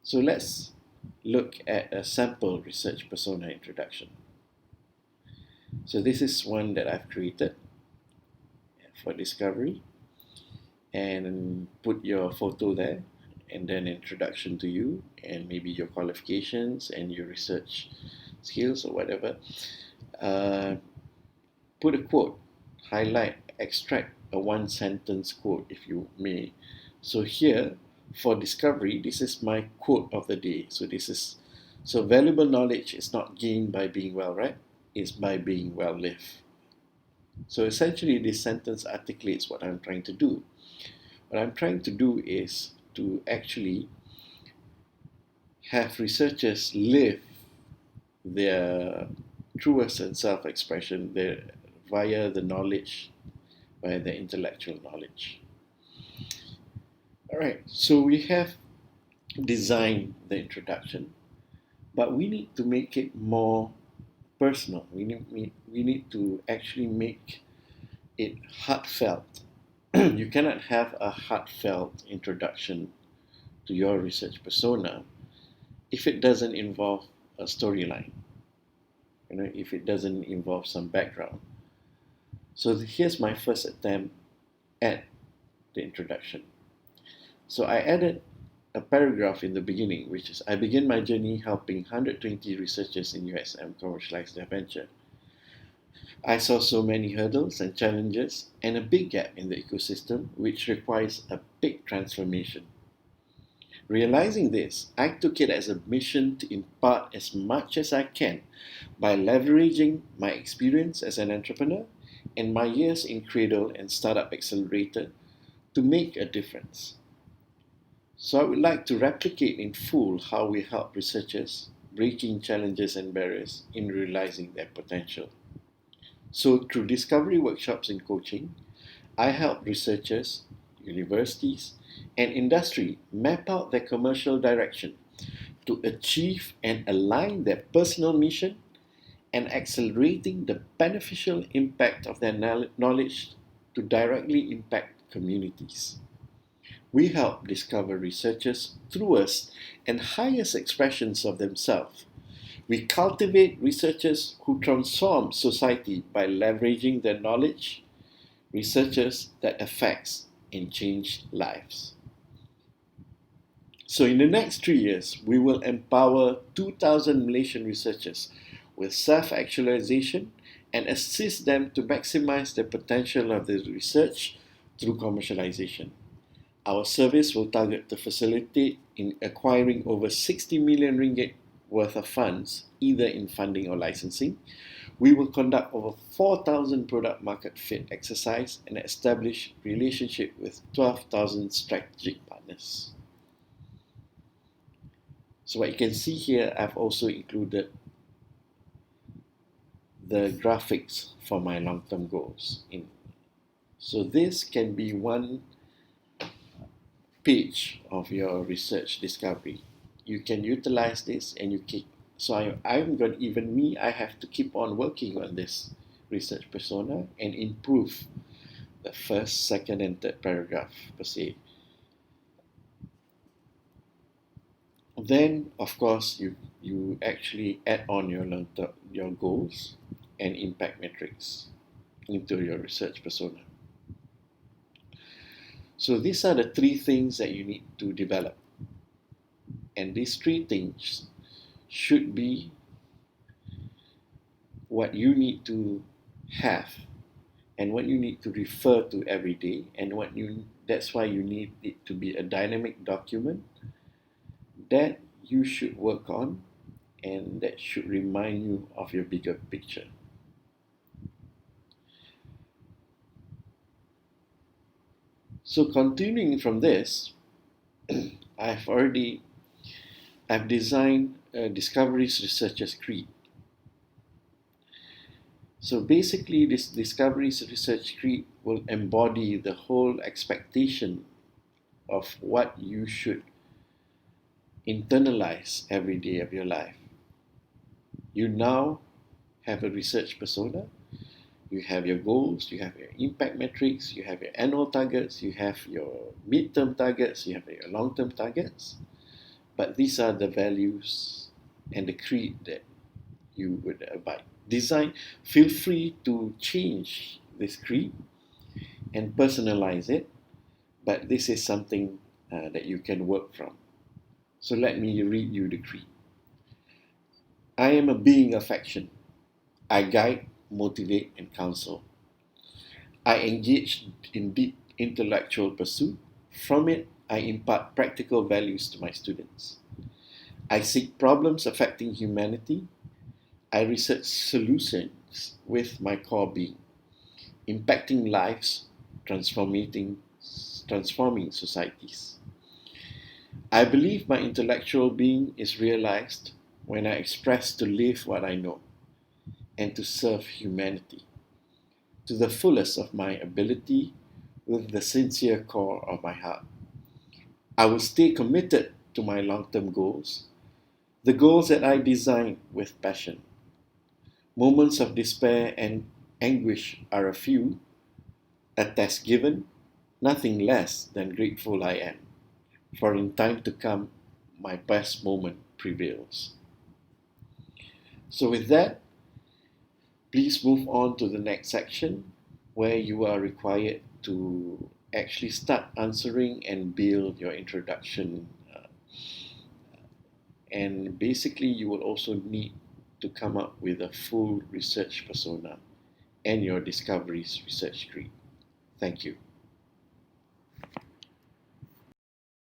So let's look at a sample research persona introduction. So this is one that I've created for discovery, and put your photo there, and then introduction to you, and maybe your qualifications and your research skills or whatever. Put a quote, highlight, extract a one sentence quote if you may. So here for discovery, this is my quote of the day. So valuable knowledge is not gained by being well read, it's by being well lived. So essentially this sentence articulates what I'm trying to do. What I'm trying to do is to actually have researchers live their truest and self-expression via the knowledge, via the intellectual knowledge. All right, so we have designed the introduction, but we need to make it more personal. We need to actually make it heartfelt. You cannot have a heartfelt introduction to your research persona if it doesn't involve a storyline, if it doesn't involve some background. So here's my first attempt at the introduction. So I added a paragraph in the beginning, which is, I begin my journey helping 120 researchers in USM commercialize their venture. I saw so many hurdles and challenges and a big gap in the ecosystem, which requires a big transformation. Realizing this, I took it as a mission to impart as much as I can by leveraging my experience as an entrepreneur and my years in Cradle and Startup Accelerator to make a difference. So I would like to replicate in full how we help researchers breaking challenges and barriers in realizing their potential. So through discovery workshops and coaching, I help researchers, universities, and industry map out their commercial direction to achieve and align their personal mission and accelerating the beneficial impact of their knowledge to directly impact communities. We help discover researchers' truest and highest expressions of themselves. We cultivate researchers who transform society by leveraging their knowledge, researchers that affects and change lives. So in the next 3 years, we will empower 2,000 Malaysian researchers with self-actualization and assist them to maximize the potential of their research through commercialization. Our service will target to facilitate in acquiring over 60 million ringgit worth of funds, either in funding or licensing. We will conduct over 4,000 product market fit exercise and establish relationship with 12,000 strategic partners. So what you can see here, I've also included the graphics for my long-term goals. So this can be one page of your research discovery. You can utilize this and I have to keep on working on this research persona and improve the first, second, and third paragraph per se. Then, of course, you actually add on your goals and impact metrics into your research persona. So these are the 3 things that you need to develop. And these 3 things should be what you need to have and what you need to refer to every day, and that's why you need it to be a dynamic document that you should work on and that should remind you of your bigger picture. So continuing from this, I've designed a Discoveries Researchers Creed. So basically this Discoveries Research Creed will embody the whole expectation of what you should internalize every day of your life. You now have a research persona, you have your goals, you have your impact metrics, you have your annual targets, you have your midterm targets, you have your long-term targets. but these are the values and the creed that you would abide. Feel free to change this creed and personalize it, but this is something that you can work from. So let me read you the creed. I am a being of action. I guide, motivate, and counsel. I engage in deep intellectual pursuit. From it, I impart practical values to my students. I seek problems affecting humanity. I research solutions with my core being, impacting lives, transforming societies. I believe my intellectual being is realized when I express to live what I know and to serve humanity to the fullest of my ability with the sincere core of my heart. I will stay committed to my long-term goals, the goals that I design with passion. Moments of despair and anguish are a few, a test given, nothing less than grateful I am, for in time to come, my best moment prevails. So with that, please move on to the next section where you are required to actually start answering and build your introduction. And basically, you will also need to come up with a full research persona and your discoveries research creed. Thank you.